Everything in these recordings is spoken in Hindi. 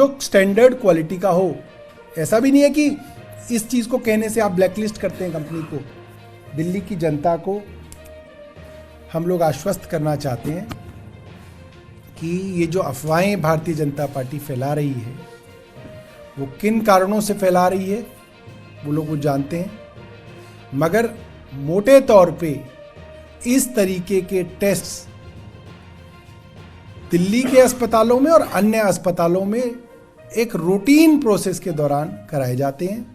जो स्टैंडर्ड क्वालिटी का हो। ऐसा भी नहीं है कि इस चीज़ को कहने से आप ब्लैकलिस्ट करते हैं कंपनी को। दिल्ली की जनता को हम लोग आश्वस्त करना चाहते हैं कि ये जो अफवाहें भारतीय जनता पार्टी फैला रही है वो किन कारणों से फैला रही है वो लोग वो जानते हैं, मगर मोटे तौर पे इस तरीके के टेस्ट्स दिल्ली के अस्पतालों में और अन्य अस्पतालों में एक रूटीन प्रोसेस के दौरान कराए जाते हैं।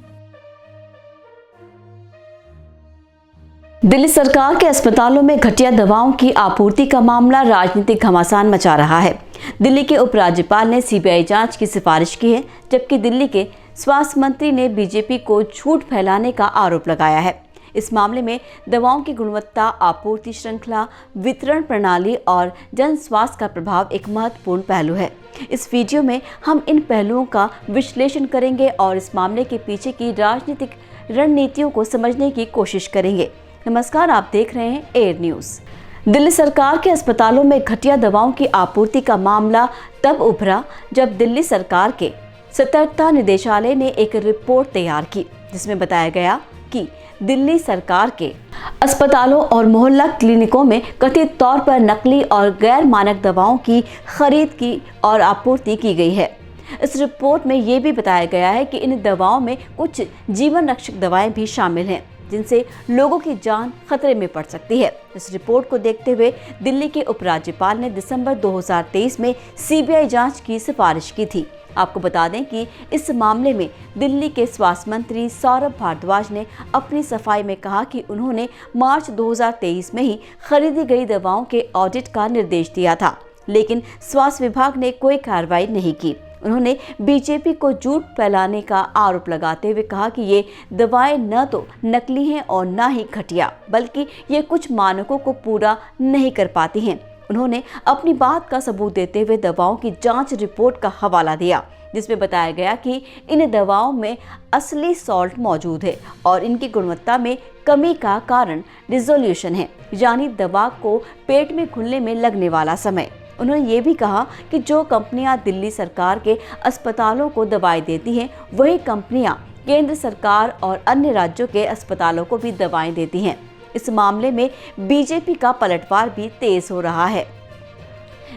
दिल्ली सरकार के अस्पतालों में घटिया दवाओं की आपूर्ति का मामला राजनीतिक घमासान मचा रहा है। दिल्ली के उपराज्यपाल ने सीबीआई जांच की सिफारिश की है, जबकि दिल्ली के स्वास्थ्य मंत्री ने बीजेपी को झूठ फैलाने का आरोप लगाया है। इस मामले में दवाओं की गुणवत्ता, आपूर्ति श्रृंखला, वितरण प्रणाली और जन स्वास्थ्य का प्रभाव एक महत्वपूर्ण पहलू है। इस वीडियो में हम इन पहलुओं का विश्लेषण करेंगे और इस मामले के पीछे की राजनीतिक रणनीतियों को समझने की कोशिश करेंगे। नमस्कार, आप देख रहे हैं एयर न्यूज़। दिल्ली सरकार के अस्पतालों में घटिया दवाओं की आपूर्ति का मामला तब उभरा जब दिल्ली सरकार के सतर्कता निदेशालय ने एक रिपोर्ट तैयार की, जिसमें बताया गया कि दिल्ली सरकार के अस्पतालों और मोहल्ला क्लिनिकों में कथित तौर पर नकली और गैर मानक दवाओं की खरीद की और आपूर्ति की गई है। इस रिपोर्ट में ये भी बताया गया है कि इन दवाओं में कुछ जीवन रक्षक दवाएं भी शामिल हैं, जिनसे लोगों की जान खतरे में पड़ सकती है। इस रिपोर्ट को देखते हुए दिल्ली के उपराज्यपाल ने दिसंबर 2023 में सीबीआई जांच की सिफारिश की थी। आपको बता दें कि इस मामले में दिल्ली के स्वास्थ्य मंत्री सौरभ भारद्वाज ने अपनी सफाई में कहा कि उन्होंने मार्च 2023 में ही खरीदी गई दवाओं के ऑडिट का निर्देश दिया था, लेकिन स्वास्थ्य विभाग ने कोई कार्रवाई नहीं की। उन्होंने बीजेपी को झूठ फैलाने का आरोप लगाते हुए कहा कि ये दवाएं न तो नकली हैं और न ही घटिया, बल्कि ये कुछ मानकों को पूरा नहीं कर पाती हैं। उन्होंने अपनी बात का सबूत देते हुए दवाओं की जांच रिपोर्ट का हवाला दिया, जिसमें बताया गया कि इन दवाओं में असली सॉल्ट मौजूद है और इनकी गुणवत्ता में कमी का कारण डिसोल्यूशन है, यानी दवा को पेट में घुलने में लगने वाला समय। उन्होंने ये भी कहा कि जो कंपनियां दिल्ली सरकार के अस्पतालों को दवाएं देती हैं, वही कंपनियां केंद्र सरकार और अन्य राज्यों के अस्पतालों को भी दवाएं देती हैं। इस मामले में बीजेपी का पलटवार भी तेज हो रहा है।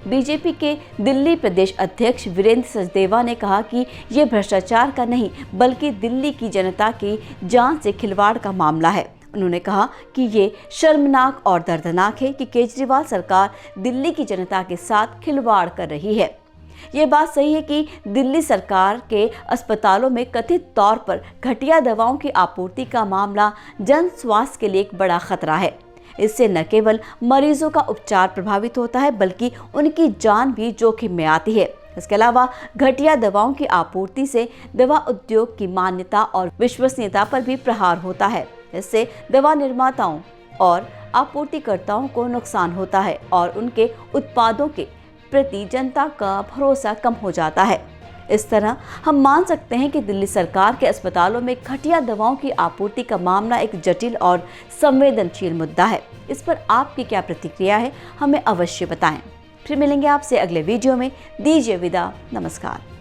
बीजेपी के दिल्ली प्रदेश अध्यक्ष वीरेंद्र सचदेवा ने कहा कि ये भ्रष्टाचार का नहीं, बल्कि दिल्ली की जनता की जान से खिलवाड़ का मामला है। उन्होंने कहा कि ये शर्मनाक और दर्दनाक है कि केजरीवाल सरकार दिल्ली की जनता के साथ खिलवाड़ कर रही है। ये बात सही है कि दिल्ली सरकार के अस्पतालों में कथित तौर पर घटिया दवाओं की आपूर्ति का मामला जन स्वास्थ्य के लिए एक बड़ा खतरा है। इससे न केवल मरीजों का उपचार प्रभावित होता है, बल्कि उनकी जान भी जोखिम में आती है। इसके अलावा घटिया दवाओं की आपूर्ति से दवा उद्योग की मान्यता और विश्वसनीयता पर भी प्रहार होता है। इससे दवा निर्माताओं और आपूर्तिकर्ताओं को नुकसान होता है और उनके उत्पादों के प्रति जनता का भरोसा कम हो जाता है। इस तरह हम मान सकते हैं कि दिल्ली सरकार के अस्पतालों में घटिया दवाओं की आपूर्ति का मामला एक जटिल और संवेदनशील मुद्दा है। इस पर आपकी क्या प्रतिक्रिया है, हमें अवश्य बताएं। फिर मिलेंगे आपसे अगले वीडियो में। दीजिए विदा, नमस्कार।